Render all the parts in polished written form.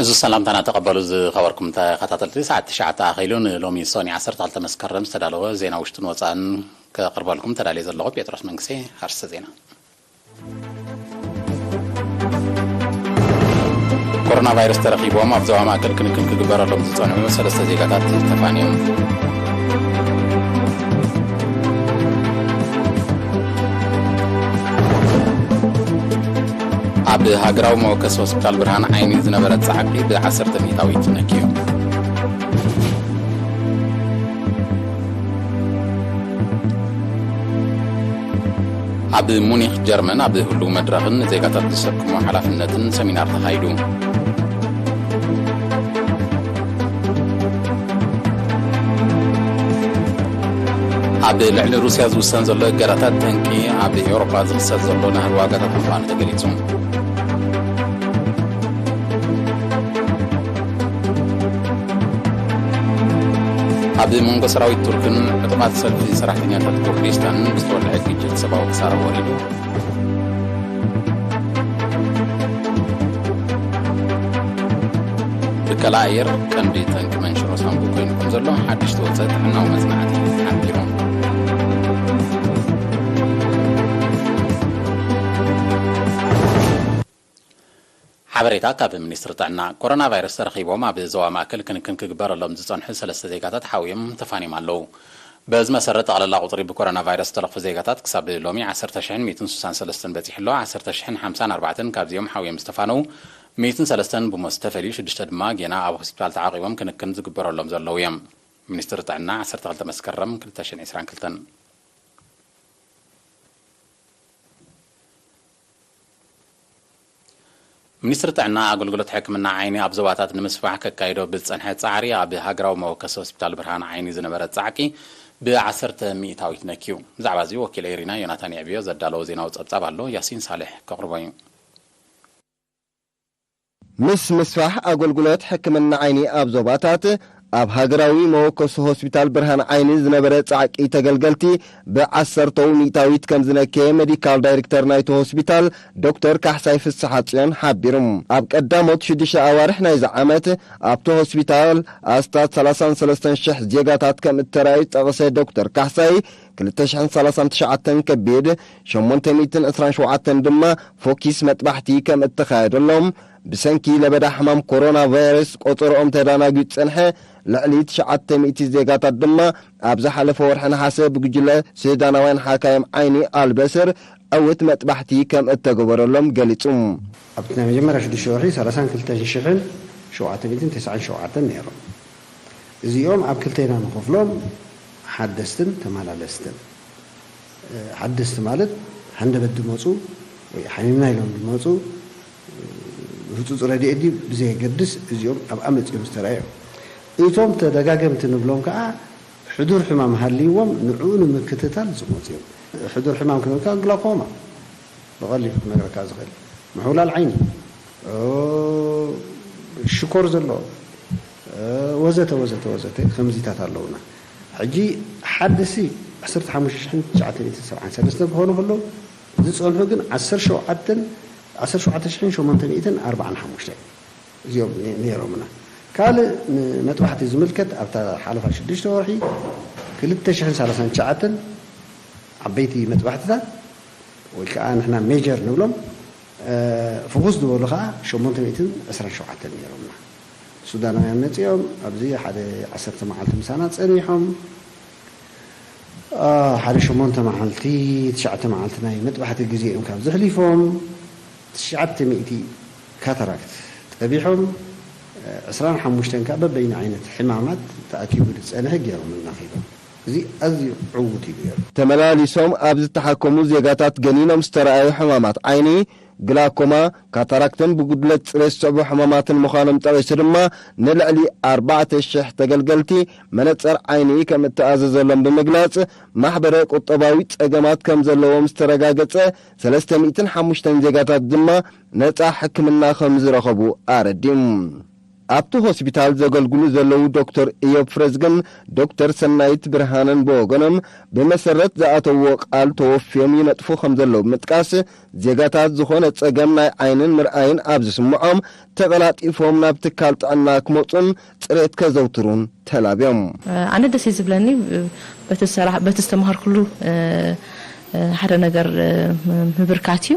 إذا سلامتنا تقبلوا خبركم تخطط ساعة 9 خيلون لومي صوني 10 مسكرم استدلوا زينا وشتن وصان كقرب لكم تدالي زلوا بيترس منكسي هرس زينا كورونا فيروس ترقيبوا ما بزوا ما كل كبار لهم تصنعوا ثلاث زيغات تفانيهم عبد هاجراو موكس هوسبيتال برهان عيني زنبرت صعقي ب10 ميتاويت نكيو عبد مونيخ جرمن عبد هلو مدرغن زيغات تسكمو حلافنتن سمينار تخايدو عبد لعل روسيا زوسن زلو غراتات تنكي عبد اوروبا زخصت زلو نهر واغات تفان تغليصوم عبد المنقى سراوي تركن عطمات سلفي سراحتنيا تركيستان بستوى العيد جد سبا وكسارة وريدو بكلاير كان دي تنك منشرو سامبو كوين كنزلو حدش توزت عنا ومزنعتي حبيرون حبريتا كاب منستر تاعنا كورونا فيروس ترخيبو ما بزوا ماكل كن كبار لهم زصنح ثلاث زيغاتات حاويم تفاني مالو باز مسرت على الله قطري بكورونا فيروس تلف زيغاتات كسب لومي 10163 بتيحلو 10054 كابزيوم حاويم استفانو 103 بمستفلي شدشت دما جينا ابو هوسبيتال تعاقبهم كن زغبر لهم زلو يم منستر تاعنا 12 مسكرم 2022 منستر تاعنا اغلغلت حكمنا عيني ابزواتات نمسفح كايدو بصنحه صعري اب هاجراو موكس هوسبيتال برهان عيني زنبرت صعقي ب10 ميتاويت نكيو زعبازي وكيل ايرينا يوناتان يابيو زدالو زيناو صبصبالو ياسين صالح كقربايو مسفح اغلغلت حكمنا عيني ابزواتات اب هاجراوي موكس هوسبيتال برهان عيني زنبره صعقي تገልገልቲ ب10 ميتاويت كم زنكه ميديكال دايركتور نايت هوسبيتال دكتور كحساي فسحاتين حبيرم اب قدامت 6 اوارح ناي زعامت ابتو هوسبيتال استات 33 شح زيغاتات كم تراي طقسه دكتور كحساي 239 كبيد 827 دما فوكيس مطبحتي كم اتخايدلهم بسنكي لبدا حمام كورونا فيروس قطرهم تداناغي صنحه لعليت 900 زيغات دما ابز حلف ورحنا حسب بجله سيداناوين حكايم عيني البصر اوت مطبحتي كم اتغبرلهم غليصم ابتنا مجمره 6 32 شهر شو 797 نيرو زيوم اب كلتينا نخفلهم حدستن تمالالستن حدست مالت هند بدمصو وي حنينا يلهم بدمصو هتوص رادي ادي بزي قدس زيوم اب امص مسترايو ايتوم تدغاغمت نبلون كا حضور حمام هليوم نعون مكتتال زموتيو حضور حمام كان جلاكوما بغلي نغرا كازغل محول العين شكر زلو وزت خمزيتات اللونا حجي حدسي 15973 هونو هلو زصلحو كن 10000 زيوم نيرومنا قال مطبحتي زملكت ابتا حالفا 6 ورحي 2039 عبيتي مطبحتها وكان احنا ميجر نبلم فوز دولو خا 827 نيرومنا سوداناوያን نصيوم ابزي حدا 10 معلت مسانات صنيحهم حدا 8 معلتي 9 معلتناي مطبحتي غزيهم كاب زحليفهم 900 كاتاراكت تبيحهم 25 كاب بين عينت حمامات تاكيد صنحه غيرهم النخيبه زي ازي عودي غير تملاليسوم ابز تحكموا زيغاتات غنينم استراي حمامات عيني جلاكوما كاتاراكتن بقدلت رسبو حمامات المخانم طبسرما نلعلي 4000 تገልገልቲ منصر عيني كم تاززلم بمغلاص ማህበረ ቁጠባዊ ጸገማት ከም ዘለዎም ዝተረጋገጸ 305 ዜጋታት ድማ ነፃ ሕክምና ከም ዝረኸቡ አረዲም ኣብቲ ሆስፒታል ዘገልግሉ ዘለዉ ዶክተር ኢዮብ ፍረዝግን ዶክተር ሰናይት ብርሃንን ብወገኖም ብመሰረት ዝኣተውዎ ቃል ተወፊዮም ይነጥፉ ከም ዘለዉ ብምጥቃስ ዜጋታት ዝኾነ ፀገም ናይ ዓይንን ምርኣይን ኣብ ዝስምዖም ተቐላጢፎም ናብ ትካል ጥዕና ክመፁን ፅሬት ከዘውትሩን ተላብዮም ኣነ ደስ ዝብለኒ በቲ ዝተምሃርኩሉ ሓደ ነገር ምብርካት እዩ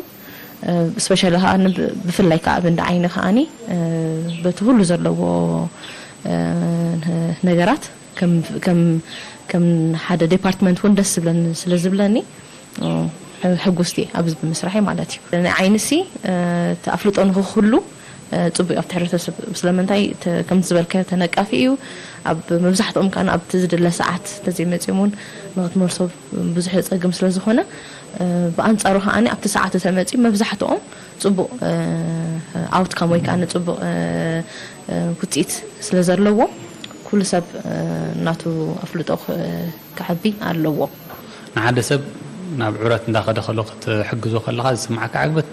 ስፔሻሊ ሀአን በፍላይ ከአብንደ አይነ ሀአኒ በትሁሉ ዘለዎ ነገራት ከም ሓደ ዲፓርትመንት ወን ደስ ብለን ስለዝብለኒ ሕጉስቲ ኣብዚ በመስራሒ ማለት እዩ አይንሲ ተአፍልጦን ሁሉ ጽቡቅ ኣብ ተሕረተሰብ ስለምንታይ ከም ዝበልከ ተነቃፊ እዩ ኣብ መብዛሕትኦም ካን ኣብ ትዝድለ ሰዓት ተዘይመጽሙን ንኽትመርሶ ብዙሕ ፀገም ስለዝኾነ በአንጻሩ ሀአኒ ኣብቲ ሰዓት ተመጽ መብዛሕትኦም ጽቡቅ አውትካም ወይ ካን ጽቡቅ ውጽኢት ስለዘለዎ ኩሉ ሰብ ናቱ ኣፍልጦ ክዓቢ ኣለዎ ንሓደ ሰብ ናብ ዕረት እንዳኸደ ከሎ ክትሕግዞ ከለኻ ዝስማዓካ ዓግበት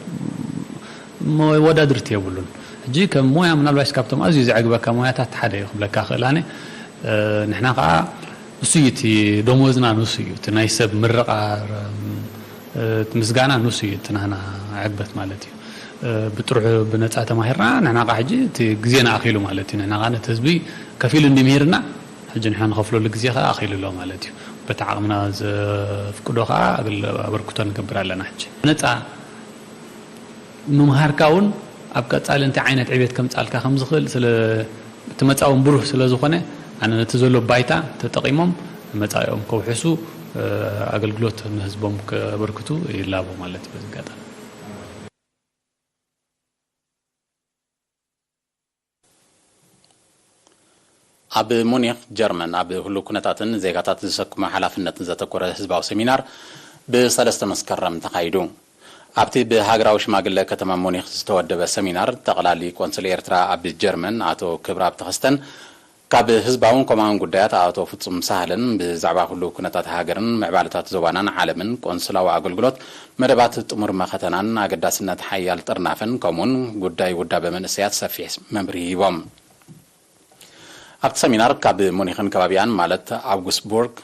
ወዳድርቲ የብሉን ሕጂ ከም ሞያ ምናልባሽ ካብቶም ኣዝዩ ዝዓግበካ ሞያታት ሓደ ይኽብለካ ክእላኒ ንሕና ከዓ ንሱይቲ ደሞዝና ንሱዩ እቲ ናይ ሰብ ምረቓ ምስጋና ንሱዩ እቲ ንሕና ዓግበት ማለት እዩ ብጥሩሕ ብነፃ ተማሂርና ንሕና ከዓ ሕጂ እቲ ግዜና ኣኺሉ ማለት እዩ ንሕና ከዓ ነቲ ህዝቢ ከፊሉ እንዲምሂርና ሕጂ ንሕና ንኸፍለሉ ግዜ ከዓ ኣኺሉ ኣሎ ማለት እዩ በቲ ዓቕምና ዘፍቅዶ ከዓ ኣበርክቶ ንገብር ኣለና ሕጂ ነፃ ንምሃርካ እውን ኣብ ቀጻሊ እንታይ ዓይነት ዕቤት ከምፃልካ ከም ዝኽእል ስለ ትመጻኦም ብሩህ ስለ ዝኾነ ኣነ ነቲ ዘሎ ባይታ ተጠቒሞም መጻኦም ከውሕሱ ኣገልግሎት ንህዝቦም ከበርክቱ ይላቦ ማለት እዩ በዚ ጋጣ ኣብ ሙኒክ ጀርመን ኣብ ሁሉ ኩነታትን ዜጋታት ዝሰክሙ ሓላፍነትን ዘተኮረ ህዝባዊ ሰሚናር ብሰለስተ መስከረም ተኻይዱ ኣብቲ ብሃገራዊ ሽማግለ ከተማ ሙኒክ ዝተወደበ ሰሚናር ጠቕላሊ ቆንስል ኤርትራ ኣብ ጀርመን ኣቶ ክብራብ ተኸስተን ካብ ህዝባውን ኮማውን ጉዳያት ኣቶ ፍጹም ሳህልን ብዛዕባ ሁሉ ኩነታት ሃገርን ምዕባለታት ዞባናን ዓለምን ቆንስላዊ ኣገልግሎት መደባት ጥሙር መኸተናን ኣገዳስነት ሓያል ጥርናፍን ከምኡን ጉዳይ ውዳበ መንእሰያት ሰፊሕ መምርሒ ሂቦም ኣብቲ ሰሚናር ካብ ሙኒክን ከባቢያን ማለት አውግስቡርግ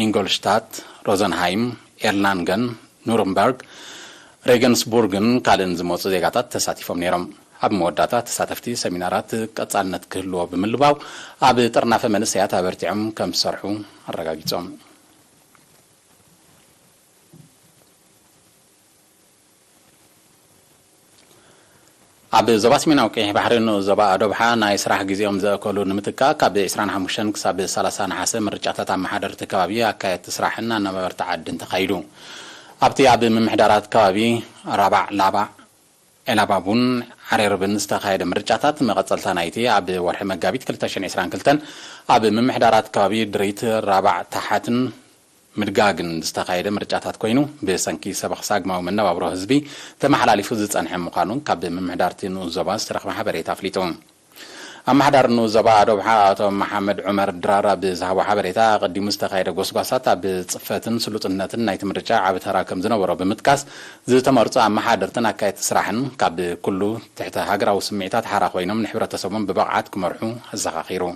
ኢንጎልሽታት ሮዘንሃይም ኤርላንገን ኑርንበርግ ሬገንስቡርግን ካልእን ዝመፁ ዜጋታት ተሳቲፎም ነይሮም ኣብ መወዳእታ ተሳተፍቲ ሰሚናራት ቀጻልነት ክህልዎ ብምልባው ኣብ ጥርናፈ መንእሰያት ኣበርቲዖም ከም ዝሰርሑ ኣረጋጊፆም ኣብ ዞባ ሰሜናዊ ቀይሕ ባሕሪ ዞባ ኣዶብሓ ናይ ስራሕ ግዜኦም ዘእከሉ ንምትካ ካብ 25 ክሳብ 30 ነሓሰ ምርጫታት ኣመሓደርቲ ከባቢ ኣካየድቲ ስራሕን ኣነበርቲ ዓድን ተኻይዱ ኣብቲ ኣብ ምምሕዳራት ከባቢ ራባዕ ላባዕ ኤላባቡን ዓሬርብን ዝተኻየደ ምርጫታት መቐፀልታ ናይቲ ኣብ ወርሒ መጋቢት 2022 ኣብ ምምሕዳራት ከባቢ ድሪት ራባዕ ታሓትን ምድጋግን ዝተኻየደ ምርጫታት ኮይኑ ብሰንኪ ሰበኽሳግማዊ መነባብሮ ህዝቢ ተመሓላሊፉ ዝጸንሐ ምዃኑ ካብ ምምሕዳርቲ ንኡስ ዞባ ዝተረኸበ ሓበሬታ ኣፍሊጡ ኣመሓዳር ንኡስ ዞባ ኣዶብሓ ኣቶ መሓመድ ዑመር ድራር ኣብ ዝሃቦ ሓበሬታ ቀዲሙ ዝተኻየደ ጎስጓሳት ኣብ ጽፈትን ስሉጥነትን ናይቲ ምርጫ ዓብ ተራ ከም ዝነበሮ ብምጥቃስ ዝተመርፁ ኣመሓደርትን ኣካየድቲ ስራሕን ካብ ኩሉ ትሕቲ ሃገራዊ ስምዒታት ሓራ ኮይኖም ንሕብረተሰቦም ብብቕዓት ክመርሑ ኣዘኻኺሩ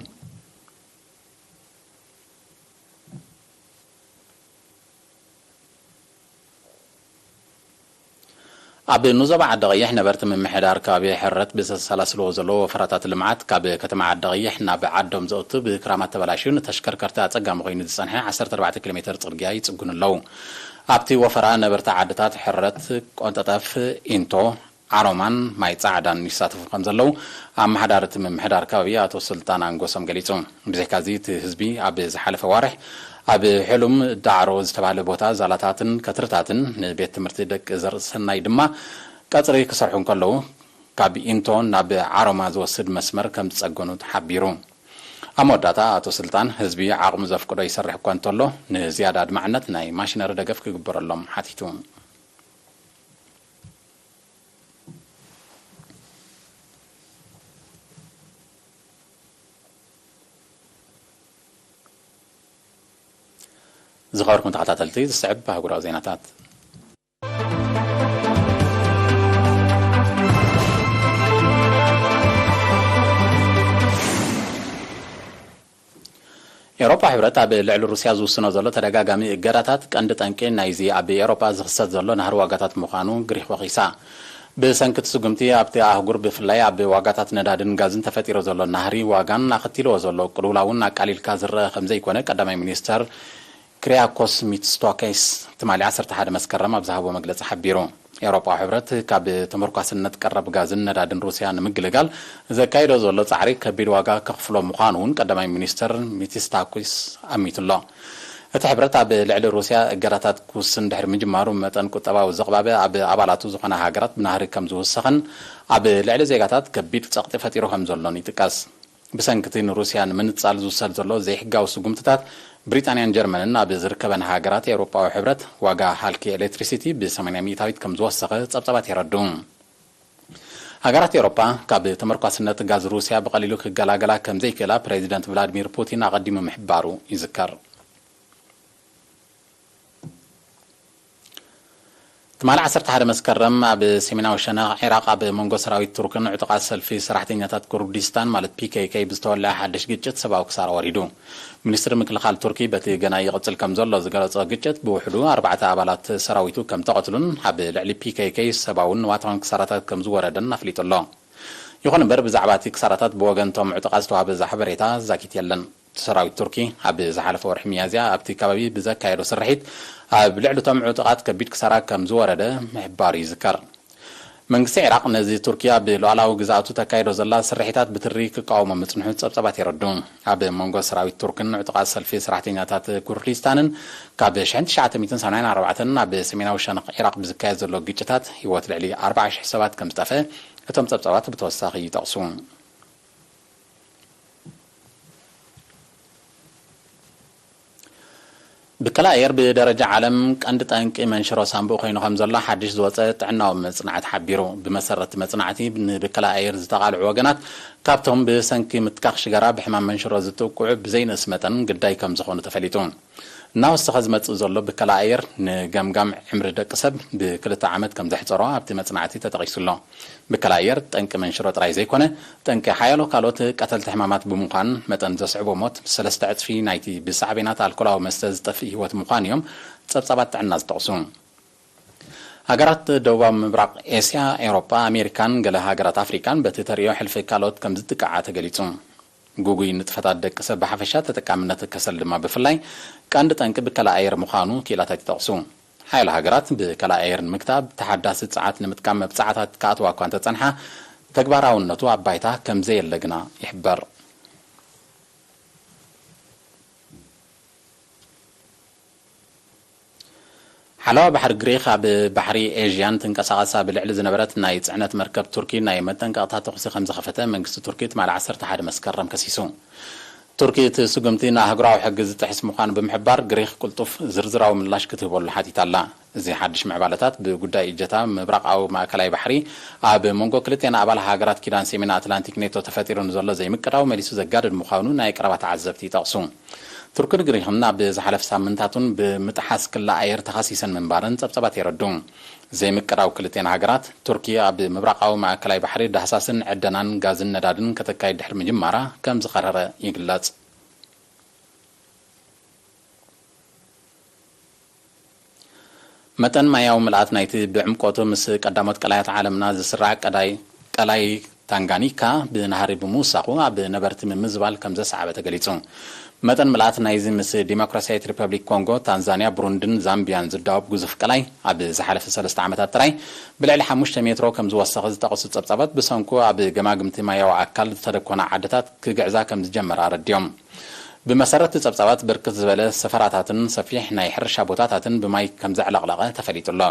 ኣብ ንዞባ ዓዲ ቀይሕ ነበርቲ ምምሕዳር ከባቢ ሕረት ብዘሰላስልዎ ዘለዎ ወፈራታት ልምዓት ካብ ከተማ ዓዲ ቀይሕ ናብ ዓዶም ዘእቱ ብክራማት ተበላሽዩ ንተሽከርከርቲ ኣጸጋሚ ኮይኑ ዝጸንሐ 14 ኪሎ ሜትር ጽርግያ ይጽግኑ ኣለዉ ኣብቲ ወፈራ ነበርቲ ዓድታት ሕረት ቆንጠጠፍ ኢንቶ ዓሮማን ማይ ጻዕዳን ይሳተፉ ከም ዘለዉ ኣመሓዳሪ እቲ ምምሕዳር ከባቢ ኣቶ ስልጣን አንጎሶም ገሊጹ ብዘይካዚ እቲ ህዝቢ ኣብ ዝሓለፈ ዋርሕ ኣብ ሕሉም ዳዕሮ ዝተባሃለ ቦታ ዛላታትን ከትርታትን ንቤት ትምህርቲ ደቂ ዘርኢ ሰናይ ድማ ቀጽሪ ክሰርሑ ከለዉ ካብ ኢንቶ ናብ ዓሮማ ዝወስድ መስመር ከም ዝጸገኑ ተሓቢሩ ኣብ መወዳእታ ኣቶ ስልጣን ህዝቢ ዓቕሙ ዘፍቅዶ ይሰርሕ እኳ እንተሎ ንዝያዳ ድማዕነት ናይ ማሽነሪ ደገፍ ክግበረሎም ሓቲቱ ዝኸበርኩም ተኸታተልቲ ዝስዕብ ኣህጉራዊ ዜናታት ኤውሮፓ ሕብረት ኣብ ልዕሊ ሩስያ ዝውስኖ ዘሎ ተደጋጋሚ እገዳታት ቀንዲ ጠንቂ ናይዚ ኣብ ኤውሮፓ ዝኽሰት ዘሎ ናህሪ ዋጋታት ምዃኑ ግሪክ ወኺሳ ብሰንኪት ስጉምቲ ኣብቲ ኣህጉር ብፍላይ ኣብ ዋጋታት ነዳድን ጋዝን ተፈጢሮ ዘሎ ናህሪ ዋጋን ኣኸቲልዎ ዘሎ ቅልውላውን ኣቃሊልካ ዝረአ ከምዘይኮነ ቀዳማይ ሚኒስተር ክሪያኮስ ሚትሶታኪስ ትማሊ 11 መስከረም ኣብ ዝሃቦ መግለፂ ሓቢሩ ኤውሮፓ ሕብረት ካብ ተመርኳስነት ቀረብ ጋዝን ነዳድን ሩስያ ንምግልጋል ዘካይዶ ዘሎ ጻዕሪ ከቢድ ዋጋ ከኽፍሎ ምዃኑ እውን ቀዳማይ ሚኒስተር ሚትሶታኪስ ኣሚቱሎ እቲ ሕብረት ኣብ ልዕሊ ሩስያ እገዳታት ክውስን ድሕሪ ምጅማሩ መጠን ቁጠባዊ ዘቕባበ ኣብ ኣባላቱ ዝኾነ ሃገራት ብናህሪ ከም ዝውሰኽን ኣብ ልዕሊ ዜጋታት ከቢድ ጸቕጢ ፈጢሩ ከም ዘሎን ይጥቀስ ብሰንኪቲ ንሩስያ ንምንጻል ዝውሰድ ዘሎ ዘይሕጋዊ ስጉምትታት ብሪጣንያን ጀርመንን ኣብ ዝርከበን ሃገራት ኤውሮፓዊ ሕብረት ዋጋ ሃልኪ ኤሌክትሪሲቲ ብ80 ሚእታዊት ከም ዝወሰኸ ጸብጸባት ይረዱ ሃገራት ኤውሮፓ ካብ ተመርኳስነት ጋዝ ሩስያ ብቐሊሉ ክገላገላ ከም ዘይክእላ ፕሬዚደንት ቭላድሚር ፑቲን ኣቐዲሙ ምሕባሩ ይዝከር ትማሊ 11 መስከረም ኣብ ሰሜናዊ ሸነኽ ኢራቅ ኣብ መንጎ ሰራዊት ቱርክን ዕጡቃት ሰልፊ ሰራሕተኛታት ኩርዲስታን ማለት ፒኬኬ ብዝተወልዐ ሓድሽ ግጭት ሰብኣዊ ክሳራ ወሪዱ ሚኒስትሪ ምክልኻል ቱርኪ በቲ ገና ይቕፅል ከም ዘሎ ዝገለጸ ግጭት ብውሕዱ 4 ኣባላት ሰራዊቱ ከም ተቐትሉን ኣብ ልዕሊ ፒኬኬ ሰብኣውን ዋታውን ክሳራታት ከም ዝወረደን ኣፍሊጡሎ ይኹን እምበር ብዛዕባ እቲ ክሳራታት ብወገንቶም ዕጡቃት ዝተዋሃበ ሓበሬታ ዛኪት የለን ሰራዊት ቱርኪ ኣብ ዝሓለፈ ወርሒ ሚያዝያ ኣብቲ ከባቢ ብዘካየዶ ስርሒት ኣብ ልዕሊቶም ዕጡቃት ከቢድ ክሳራ ከም ዝወረደ ምሕባር ይዝከር መንግስቲ ኢራቅ ነዚ ቱርኪ ኣብ ሉዓላዊ ግዛእቱ ተካይዶ ዘላ ስርሒታት ብትሪ ክቃወሞ ምጽንሑ ጸብጸባት ይረዱ ኣብ መንጎ ሰራዊት ቱርክን ዕጡቃት ሰልፊ ሰራሕተኛታት ኩርዲስታንን ካብ 1984 ኣብ ሰሜናዊ ሸነኽ ኢራቅ ብዝካየድ ዘሎ ግጭታት ህይወት ልዕሊ 40,000 ሰባት ከም ዝጠፍአ እቶም ጸብጸባት ብተወሳኺ ይጠቕሱ ብከላ ኣየር ብደረጃ ዓለም ቀንዲ ጠንቂ መንሽሮ ሳንቡእ ኮይኑ ከም ዘሎ ሓድሽ ዝወፀ ጥዕናዊ መጽናዕቲ ሓቢሩ ብመሰረት መጽናዕቲ ብከላ ኣየር ዝተቓልዑ ወገናት ካብቶም ብሰንኪ ምትካኽ ሽገራ ብሕማም መንሽሮ ዝጥውቅዑ ብዘይንእስ መጠን ግዳይ ከም ዝኾኑ ተፈሊጡ እናወሰኸ ዝመጽእ ዘሎ ብከላ ኣየር ንገምጋም ዕምሪ ደቂ ሰብ ብ2 ዓመት ከም ዘሕፀሮ ኣብቲ መጽናዕቲ ተጠቒሱሎ ብከላ ኣየር ጠንቂ መንሽሮ ጥራይ ዘይኮነ ጠንቂ ሓያሎ ካልኦት ቀተልቲ ሕማማት ብምዃን መጠን ዘስዕቦ ሞት 3 እጥፊ ናይቲ ብሳዕቤናት ኣልኮላዊ መስተ ዝጠፍእ ህይወት ምዃን እዮም ጸብጸባት ጥዕና ዝጠቕሱ ሃገራት ደቡባዊ ምብራቕ ኤስያ ኤውሮፓ ኣሜሪካን ገለ ሃገራት ኣፍሪካን በቲ ተሪዮ ሕልፊ ካልኦት ከም ዝጥቃዓ ተገሊጹ ጉጉይ ንጥፈታት ደቂ ሰብ ብሓፈሻ ተጠቃምነት ከሰል ድማ ብፍላይ ቀንዲ ጠንቂ ብከላ ኣየር ምዃኑ ክኢላታት ይጠቕሱ ሓያሎ ሃገራት ብከላ ኣየር ንምክታብ ተሓዳሲ ጸዓት ንምጥቃም መብጻዕታት ከኣትዋ እኳ እንተጸንሓ ተግባራውነቱ ኣብ ባይታ ከም ዘየለ ግና ይሕበር ሓለዋ ባሕሪ ግሪክ ኣብ ባሕሪ ኤዥያን ትንቀሳቐስ ኣብ ልዕሊ ዝነበረት ናይ ጽዕነት መርከብ ቱርኪ ናይ መጠንቀቕታ ተኽሲ ከም ዝኸፈተ መንግስቲ ቱርኪ ትማሊ 11 መስከረም ከሲሱ ቱርኪ እቲ ስጉምቲ ንኣህጉራዊ ሕጊ ዝጥሕስ ምዃኑ ብምሕባር ግሪክ ቁልጡፍ ዝርዝራዊ ምላሽ ክትህበሉ ሓቲታ ኣላ እዚ ሓድሽ ምዕባለታት ብጉዳይ እጀታ ምብራቃዊ ማእከላይ ባሕሪ ኣብ መንጎ ክልቴና ኣባል ሃገራት ኪዳን ሰሜን ኣትላንቲክ ኔቶ ተፈጢሩ ንዘሎ ዘይምቅዳው መሊሱ ዘጋድድ ምዃኑ ናይ ቀረባ ተዓዘብቲ ይጠቕሱ ቱርክን ግሪክን ኣብ ዝሓለፈ ሳምንታቱን ብምጥሓስ ክላ ኣየር ተኸሲሰን ምንባርን ጸብጸባት ይረዱ ዘይምቅዳው ክልቴና ሃገራት ቱርኪ ኣብ ምብራቃዊ ማእከላይ ባሕሪ ዳህሳስን ዕደናን ጋዝን ነዳድን ከተካይድ ድሕሪ ምጅማራ ከም ዝቐረረ ይግለጽ መጠን ማያዊ ምልኣት ናይቲ ብዕምቆቱ ምስ ቀዳሞት ቀላያት ዓለምና ዝስራዕ ቀላይ ታንጋኒካ ብናህሪ ብምውሳኹ ኣብ ነበርቲ ምምዝባል ከም ዘሰዓበ ተገሊጹ መጠን ምልኣት ናይዚ ምስ ዲሞክራሲያዊት ሪፐብሊክ ኮንጎ ታንዛንያ ብሩንድን ዛምቢያን ዝዳወብ ግዙፍ ቀላይ ኣብ ዝሓለፈ 3 ዓመታት ጥራይ ብልዕሊ 5 ሜትሮ ከም ዝወሰኸ ዝጠቕሱ ጸብጸባት ብሰንኩ ኣብ ገማግምቲ ማያዊ ኣካል ዝተደኮና ዓድታት ክግዕዛ ከም ዝጀመራ ረድዮም ብመሰረት ጸብጸባት ብርክት ዝበለ ሰፈራታትን ሰፊሕ ናይ ሕርሻ ቦታታትን ብማይ ከም ዘዕለቕለቐ ተፈሊጡሎ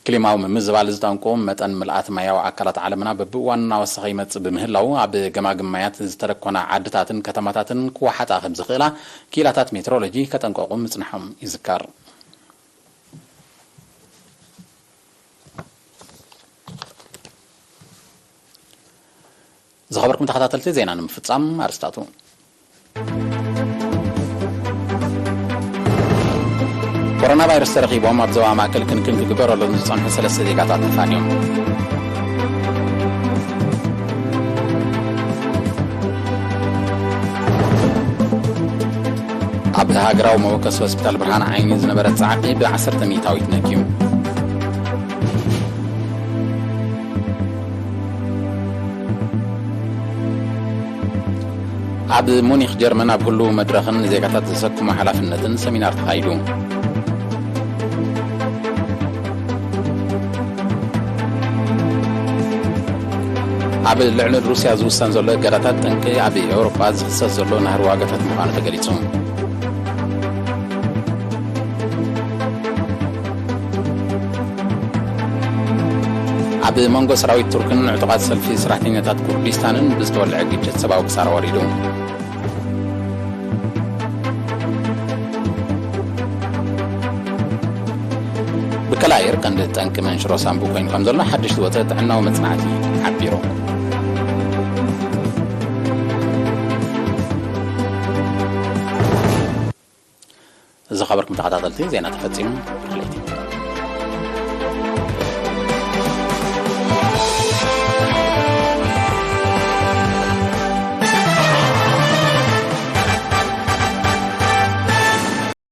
ክሊማዊ ምምዝባል ዝጠንቁ መጠን ምልኣት ማያዊ ኣካላት ዓለምና በብእዋኑ እናወሰኸ ይመጽእ ብምህላው ኣብ ገማግም ማያት ዝተደኮና ዓድታትን ከተማታትን ክወሓጣ ከም ዝኽእላ ኪላታት ሜትሮሎጂ ከጠንቀቑ ምጽንሖም ይዝከር ዝኸበርኩም ተኸታተልቲ ዜና ንምፍጻም ኣርስታቱ ኮሮና ቫይረስ ተረኺቦም ኣብ ዞባ ማእከል ክንክን ክግበረሎም ዝጸንሑ 3 ዜጋታት ተፋንዮም بهاجراو موكس هوسبيتال برهان عيني زنبرت صعقي ب10 ميتاويت نكيو عبد مونيخ جرمن اب كله مدرخن زيغاتات زسكم حلافنتن سمينار تخايدو عب لعن روسيا زوسان زلو غراتات تنكي عب اوروبا زخصص زلو نهر واغتات مخانه تغليصو عب مونغو سراويت تركن اعتقاد سلفي سراحتينيات كردستانن بزتولع جيجت سباو كسار وريدو بكلاير كان تنك من شرو سامبو كاين خمزلنا حدش وتت عنا ومصنعتي عبيرو إذا خبركم تحت زينا تفصيل عليكم